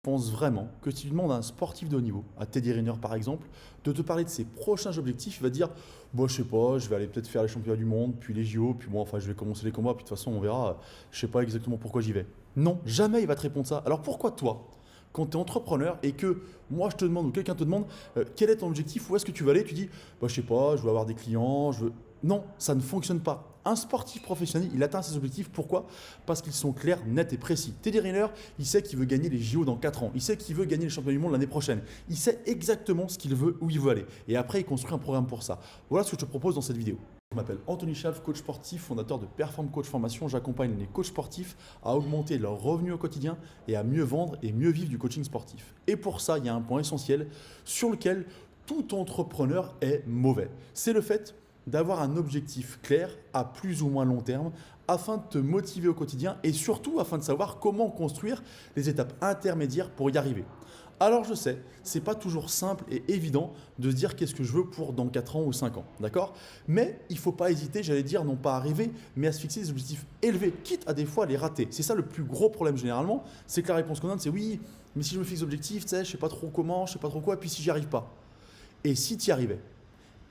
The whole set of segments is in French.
Je pense vraiment que si tu demandes à un sportif de haut niveau, à Teddy Riner par exemple, de te parler de ses prochains objectifs, il va te dire bon, je sais pas, je vais aller peut-être faire les championnats du monde, puis les JO, puis bon, enfin, je vais commencer les combats, puis de toute façon, on verra, je sais pas exactement pourquoi j'y vais. Non, jamais il va te répondre ça. Alors pourquoi toi, quand tu es entrepreneur et que moi je te demande ou quelqu'un te demande quel est ton objectif, où est-ce que tu veux aller, tu dis bah, je sais pas, je veux avoir des clients, je veux. Non, ça ne fonctionne pas. Un sportif professionnel, il atteint ses objectifs. Pourquoi? Parce qu'ils sont clairs, nets et précis. Teddy Riner, il sait qu'il veut gagner les JO dans 4 ans. Il sait qu'il veut gagner les championnats du monde l'année prochaine. Il sait exactement ce qu'il veut, où il veut aller. Et après, il construit un programme pour ça. Voilà ce que je te propose dans cette vidéo. Je m'appelle Anthony Chave, coach sportif, fondateur de Perform Coach Formation. J'accompagne les coachs sportifs à augmenter leurs revenus au quotidien et à mieux vendre et mieux vivre du coaching sportif. Et pour ça, il y a un point essentiel sur lequel tout entrepreneur est mauvais. C'est le fait d'avoir un objectif clair à plus ou moins long terme afin de te motiver au quotidien et surtout afin de savoir comment construire les étapes intermédiaires pour y arriver. Alors je sais, c'est pas toujours simple et évident de se dire qu'est-ce que je veux pour dans 4 ans ou 5 ans, d'accord? Mais il faut pas hésiter, j'allais dire, non pas à rêver, mais à se fixer des objectifs élevés, quitte à des fois les rater. C'est ça le plus gros problème généralement, c'est que la réponse qu'on donne c'est oui, mais si je me fixe des objectifs, tu sais, je sais pas trop comment, je sais pas trop quoi, et puis si j'y arrive pas. Et si tu y arrivais?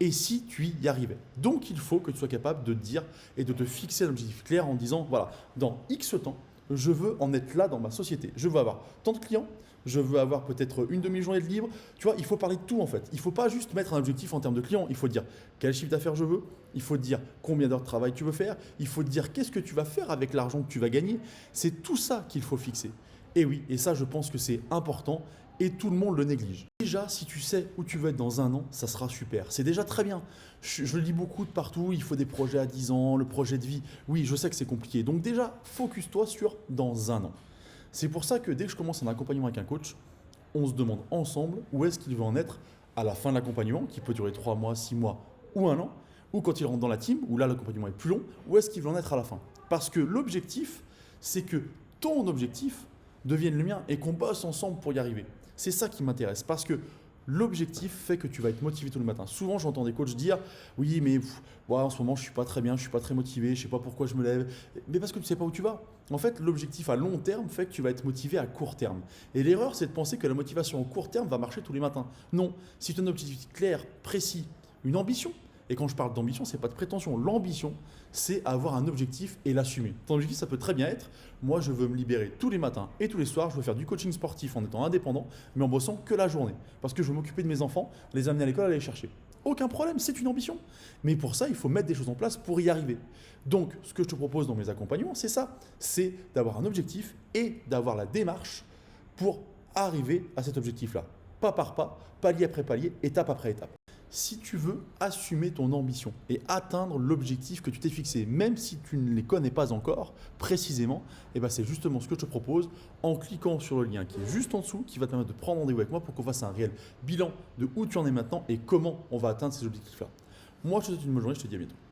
Et si tu y arrivais. Donc il faut que tu sois capable de te dire et de te fixer un objectif clair en disant voilà, dans X temps, je veux en être là dans ma société. Je veux avoir tant de clients, je veux avoir peut-être une demi-journée de libre. Tu vois, il faut parler de tout en fait. Il ne faut pas juste mettre un objectif en termes de clients. Il faut dire quel chiffre d'affaires je veux, il faut dire combien d'heures de travail tu veux faire, il faut dire qu'est-ce que tu vas faire avec l'argent que tu vas gagner. C'est tout ça qu'il faut fixer. Et oui, et ça je pense que c'est important et tout le monde le néglige. Déjà, si tu sais où tu veux être dans 1 an, ça sera super. C'est déjà très bien. Je le dis beaucoup de partout, il faut des projets à 10 ans, le projet de vie. Oui, je sais que c'est compliqué. Donc déjà, focus-toi sur dans 1 an. C'est pour ça que dès que je commence un accompagnement avec un coach, on se demande ensemble où est-ce qu'il veut en être à la fin de l'accompagnement, qui peut durer 3 mois, 6 mois ou 1 an, ou quand il rentre dans la team, où là l'accompagnement est plus long, où est-ce qu'il veut en être à la fin. Parce que l'objectif, c'est que ton objectif devienne le mien et qu'on bosse ensemble pour y arriver. C'est ça qui m'intéresse parce que l'objectif fait que tu vas être motivé tout le matin. Souvent, j'entends des coachs dire oui, mais ouais, en ce moment, je suis pas très bien, je suis pas très motivé, je sais pas pourquoi je me lève. Mais parce que tu sais pas où tu vas. En fait, l'objectif à long terme fait que tu vas être motivé à court terme. Et l'erreur, c'est de penser que la motivation au court terme va marcher tous les matins. Non, si tu as un objectif clair, précis, une ambition. Et quand je parle d'ambition, c'est pas de prétention. L'ambition, c'est avoir un objectif et l'assumer. Ton objectif, ça peut très bien être, moi, je veux me libérer tous les matins et tous les soirs, je veux faire du coaching sportif en étant indépendant, mais en bossant que la journée. Parce que je veux m'occuper de mes enfants, les amener à l'école, aller les chercher. Aucun problème, c'est une ambition. Mais pour ça, il faut mettre des choses en place pour y arriver. Donc, ce que je te propose dans mes accompagnements, c'est ça. C'est d'avoir un objectif et d'avoir la démarche pour arriver à cet objectif-là. Pas par pas, palier après palier, étape après étape. Si tu veux assumer ton ambition et atteindre l'objectif que tu t'es fixé, même si tu ne les connais pas encore précisément, eh ben c'est justement ce que je te propose en cliquant sur le lien qui est juste en dessous, qui va te permettre de prendre rendez-vous avec moi pour qu'on fasse un réel bilan de où tu en es maintenant et comment on va atteindre ces objectifs-là. Moi, je te souhaite une bonne journée, je te dis à bientôt.